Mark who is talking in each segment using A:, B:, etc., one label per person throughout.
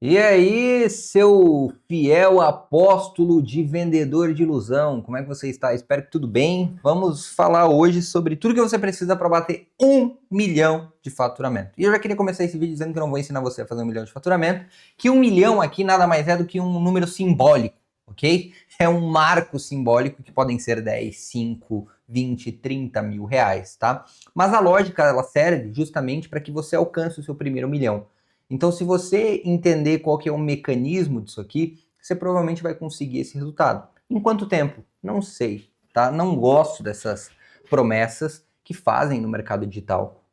A: E aí, seu fiel apóstolo de vendedor de ilusão, como é que você está? Espero que tudo bem. Vamos falar hoje sobre tudo que você precisa para bater 1 milhão de faturamento. E eu já queria começar esse vídeo dizendo que eu não vou ensinar você a fazer 1 milhão de faturamento, que 1 milhão aqui nada mais é do que um número simbólico, ok? É um marco simbólico que podem ser 10, 5, 20, 30 mil reais, tá? Mas a lógica, ela serve justamente para que você alcance o seu primeiro milhão. Então, se você entender qual que é o mecanismo disso aqui, você provavelmente vai conseguir esse resultado. Em quanto tempo? Não sei, tá? Não gosto dessas promessas que fazem no mercado digital.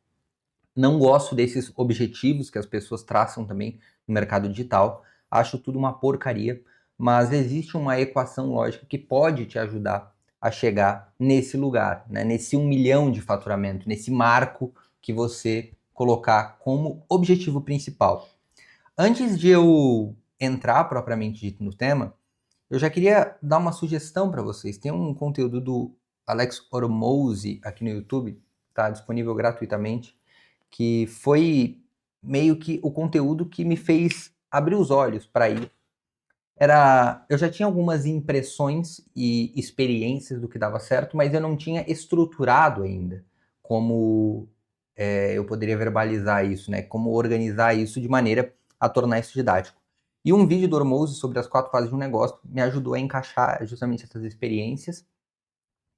A: Não gosto desses objetivos que as pessoas traçam também no mercado digital. Acho tudo uma porcaria, mas existe uma equação lógica que pode te ajudar a chegar nesse lugar, né? Nesse 1 milhão de faturamento, nesse marco que você colocar como objetivo principal. Antes de eu entrar propriamente dito no tema, eu já queria dar uma sugestão para vocês. Tem um conteúdo do Alex Hormozi aqui no YouTube, está disponível gratuitamente, que foi meio que o conteúdo que me fez abrir os olhos para ir. Eu já tinha algumas impressões e experiências do que dava certo, mas eu não tinha estruturado ainda como eu poderia verbalizar isso, né? Como organizar isso de maneira a tornar isso didático. E um vídeo do Hormozi sobre as 4 fases de um negócio me ajudou a encaixar justamente essas experiências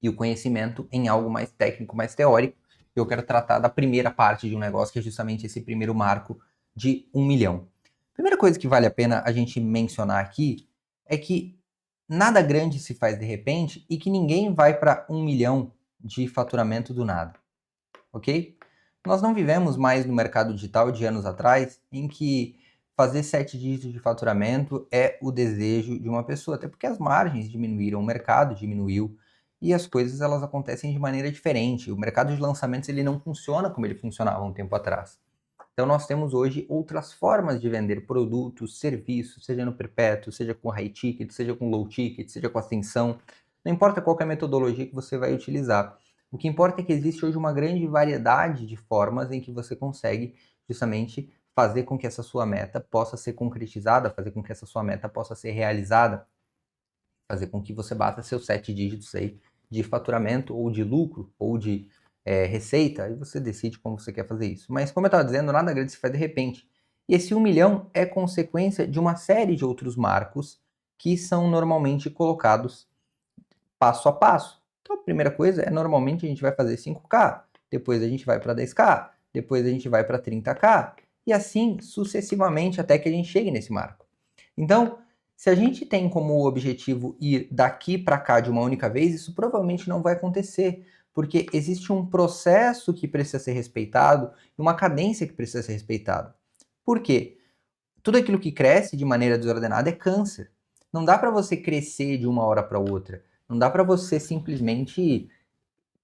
A: e o conhecimento em algo mais técnico, mais teórico. Eu quero tratar da primeira parte de um negócio, que é justamente esse primeiro marco de 1 milhão. Primeira coisa que vale a pena a gente mencionar aqui é que nada grande se faz de repente e que ninguém vai para 1 milhão de faturamento do nada, ok? Nós não vivemos mais no mercado digital de anos atrás, em que fazer 7 dígitos de faturamento é o desejo de uma pessoa, até porque as margens diminuíram, o mercado diminuiu e as coisas elas acontecem de maneira diferente. O mercado de lançamentos ele não funciona como ele funcionava um tempo atrás. Então nós temos hoje outras formas de vender produtos, serviços, seja no perpétuo, seja com high ticket, seja com low ticket, seja com ascensão. Não importa qual é a metodologia que você vai utilizar. O que importa é que existe hoje uma grande variedade de formas em que você consegue justamente fazer com que essa sua meta possa ser concretizada, fazer com que essa sua meta possa ser realizada, fazer com que você bata seus 7 dígitos aí de faturamento ou de lucro ou de receita, aí você decide como você quer fazer isso. Mas como eu estava dizendo, nada grande se faz de repente. E esse 1 milhão é consequência de uma série de outros marcos que são normalmente colocados passo a passo. Então a primeira coisa é normalmente a gente vai fazer 5K, depois a gente vai para 10K, depois a gente vai para 30K e assim sucessivamente até que a gente chegue nesse marco. Então, se a gente tem como objetivo ir daqui para cá de uma única vez, isso provavelmente não vai acontecer, porque existe um processo que precisa ser respeitado e uma cadência que precisa ser respeitada. Por quê? Tudo aquilo que cresce de maneira desordenada é câncer. Não dá para você crescer de uma hora para outra. Não dá para você simplesmente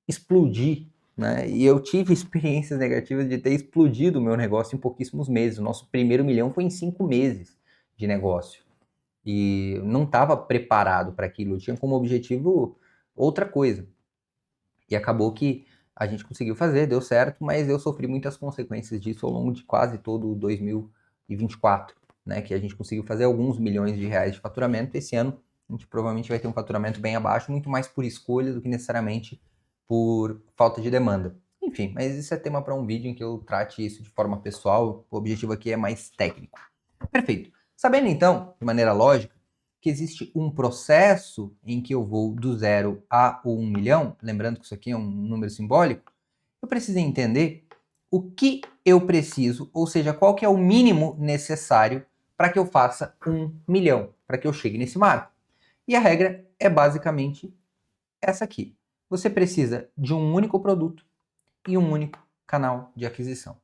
A: explodir, né? E eu tive experiências negativas de ter explodido o meu negócio em pouquíssimos meses. O nosso primeiro milhão foi em 5 meses de negócio. E não estava preparado para aquilo. Eu tinha como objetivo outra coisa. E acabou que a gente conseguiu fazer, deu certo, mas eu sofri muitas consequências disso ao longo de quase todo 2024, né? Que a gente conseguiu fazer alguns milhões de reais de faturamento. Esse ano a gente provavelmente vai ter um faturamento bem abaixo, muito mais por escolha do que necessariamente por falta de demanda. Enfim, mas isso é tema para um vídeo em que eu trate isso de forma pessoal. O objetivo aqui é mais técnico. Perfeito. Sabendo então, de maneira lógica, que existe um processo em que eu vou do 0 a 1 milhão, lembrando que isso aqui é um número simbólico, eu preciso entender o que eu preciso, ou seja, qual que é o mínimo necessário para que eu faça 1 milhão, para que eu chegue nesse marco. E a regra é basicamente essa aqui. Você precisa de um único produto e um único canal de aquisição.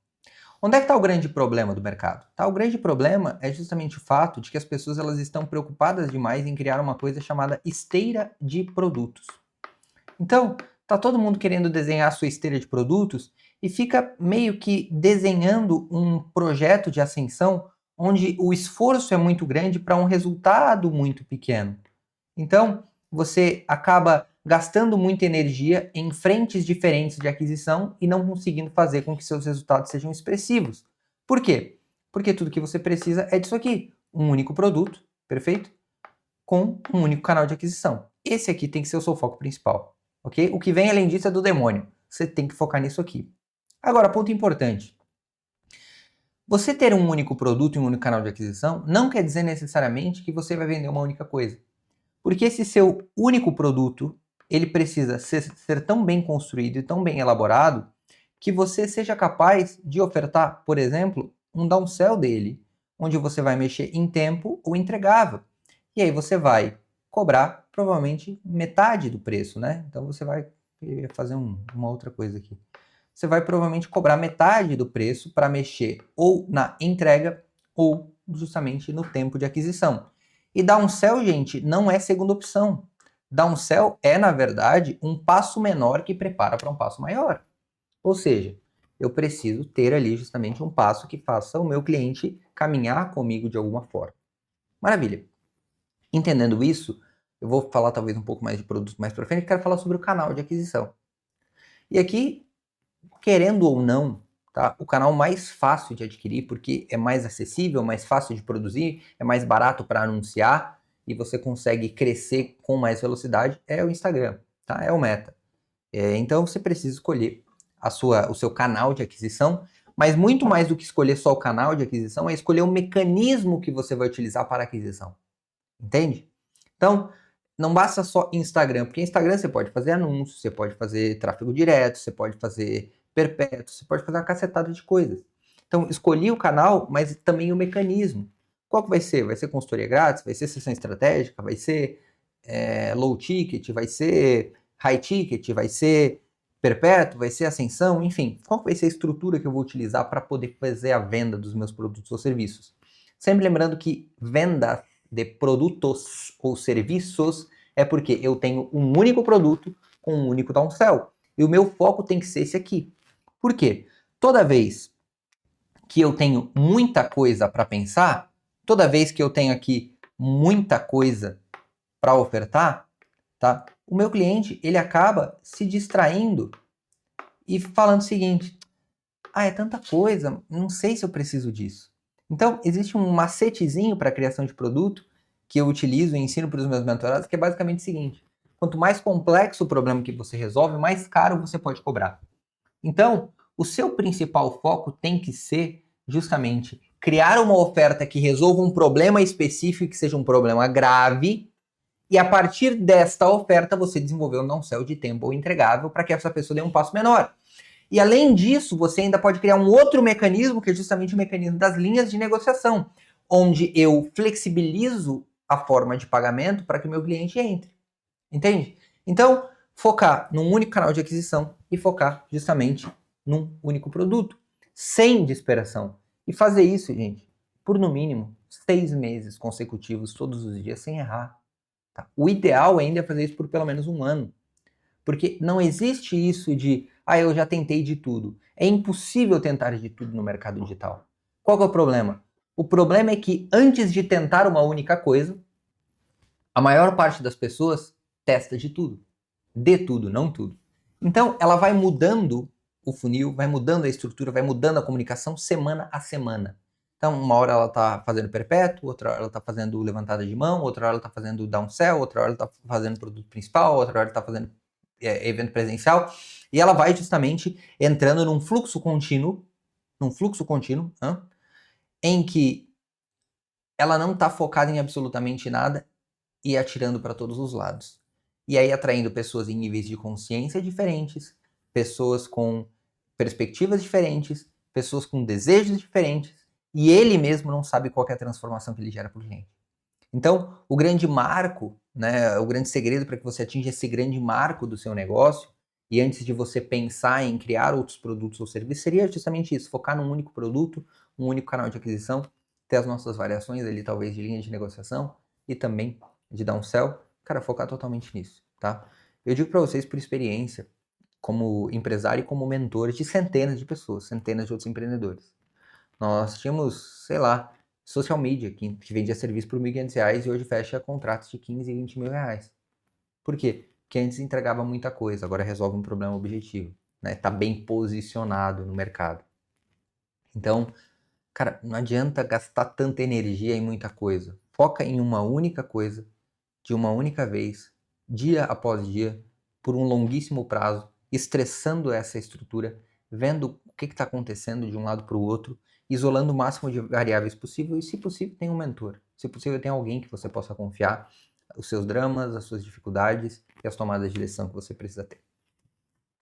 A: Onde é que está o grande problema do mercado? O grande problema é justamente o fato de que as pessoas elas estão preocupadas demais em criar uma coisa chamada esteira de produtos. Então, tá todo mundo querendo desenhar a sua esteira de produtos e fica meio que desenhando um projeto de ascensão onde o esforço é muito grande para um resultado muito pequeno. Então, você acaba gastando muita energia em frentes diferentes de aquisição e não conseguindo fazer com que seus resultados sejam expressivos. Por quê? Porque tudo que você precisa é disso aqui. Um único produto, perfeito? Com um único canal de aquisição. Esse aqui tem que ser o seu foco principal, ok? O que vem além disso é do demônio. Você tem que focar nisso aqui. Agora, ponto importante. Você ter um único produto e um único canal de aquisição não quer dizer necessariamente que você vai vender uma única coisa. Porque esse seu único produto, ele precisa ser tão bem construído e tão bem elaborado que você seja capaz de ofertar, por exemplo, um downsell dele, onde você vai mexer em tempo ou entregável. E aí você vai cobrar provavelmente metade do preço, né? Então você vai fazer uma outra coisa aqui. Você vai provavelmente cobrar metade do preço para mexer ou na entrega ou justamente no tempo de aquisição. E downsell, gente, não é segunda opção. Downsell é, na verdade, um passo menor que prepara para um passo maior. Ou seja, eu preciso ter ali justamente um passo que faça o meu cliente caminhar comigo de alguma forma. Maravilha. Entendendo isso, eu vou falar talvez um pouco mais de produto mais para frente, quero falar sobre o canal de aquisição. E aqui, querendo ou não, tá? O canal mais fácil de adquirir, porque é mais acessível, mais fácil de produzir, é mais barato para anunciar e você consegue crescer com mais velocidade, é o Instagram, tá? É o Meta. Então você precisa escolher o seu canal de aquisição, mas muito mais do que escolher só o canal de aquisição, é escolher o mecanismo que você vai utilizar para a aquisição. Entende? Então, não basta só Instagram, porque Instagram você pode fazer anúncios, você pode fazer tráfego direto, você pode fazer perpétuo, você pode fazer uma cacetada de coisas. Então, escolhi o canal, mas também o mecanismo. Qual que vai ser? Vai ser consultoria grátis? Vai ser sessão estratégica? Vai ser low ticket? Vai ser high ticket? Vai ser perpétuo? Vai ser ascensão? Enfim, qual vai ser a estrutura que eu vou utilizar para poder fazer a venda dos meus produtos ou serviços? Sempre lembrando que venda de produtos ou serviços é porque eu tenho um único produto com um único downsell. E o meu foco tem que ser esse aqui. Por quê? Toda vez que eu tenho muita coisa para pensar, toda vez que eu tenho aqui muita coisa para ofertar, tá? O meu cliente, ele acaba se distraindo e falando o seguinte: "Ah, é tanta coisa, não sei se eu preciso disso". Então, existe um macetezinho para a criação de produto que eu utilizo e ensino para os meus mentorados, que é basicamente o seguinte: quanto mais complexo o problema que você resolve, mais caro você pode cobrar. Então, o seu principal foco tem que ser justamente criar uma oferta que resolva um problema específico, que seja um problema grave, e a partir desta oferta você desenvolver um downsell de tempo ou entregável para que essa pessoa dê um passo menor. E além disso, você ainda pode criar um outro mecanismo, que é justamente o mecanismo das linhas de negociação, onde eu flexibilizo a forma de pagamento para que o meu cliente entre. Entende? Então, focar num único canal de aquisição e focar justamente num único produto, sem desesperação. E fazer isso, gente, por no mínimo 6 meses consecutivos, todos os dias, sem errar. Tá? O ideal ainda é fazer isso por pelo menos um ano. Porque não existe isso de, eu já tentei de tudo. É impossível tentar de tudo no mercado digital. Qual que é o problema? O problema é que antes de tentar uma única coisa, a maior parte das pessoas testa de tudo. De tudo, não tudo. Então, ela vai mudando o funil, vai mudando a estrutura, vai mudando a comunicação semana a semana. Então, uma hora ela está fazendo perpétuo, outra hora ela está fazendo levantada de mão, outra hora ela está fazendo downsell, outra hora ela está fazendo produto principal, outra hora ela está fazendo evento presencial, e ela vai justamente entrando num fluxo contínuo, em que ela não está focada em absolutamente nada e atirando para todos os lados. E aí atraindo pessoas em níveis de consciência diferentes, pessoas com perspectivas diferentes, pessoas com desejos diferentes, e ele mesmo não sabe qual é a transformação que ele gera para o cliente. Então, o grande marco, né, o grande segredo para que você atinja esse grande marco do seu negócio, e antes de você pensar em criar outros produtos ou serviços, seria justamente isso, focar num único produto, um único canal de aquisição, ter as nossas variações ali, talvez de linha de negociação e também de downsell, cara, focar totalmente nisso, tá? Eu digo para vocês por experiência, como empresário e como mentor de centenas de pessoas, centenas de outros empreendedores. Nós tínhamos, sei lá, social media, que vendia serviço por R$ 1.500 e hoje fecha contratos de 15 e 20 mil reais. Por quê? Porque antes entregava muita coisa, agora resolve um problema objetivo, né? Tá bem posicionado no mercado. Então, Cara, não adianta gastar tanta energia em muita coisa. Foca em uma única coisa, de uma única vez, dia após dia, por um longuíssimo prazo, estressando essa estrutura, vendo o que está acontecendo de um lado para o outro, isolando o máximo de variáveis possível e, se possível, tem um mentor. Se possível, tem alguém que você possa confiar os seus dramas, as suas dificuldades e as tomadas de decisão que você precisa ter.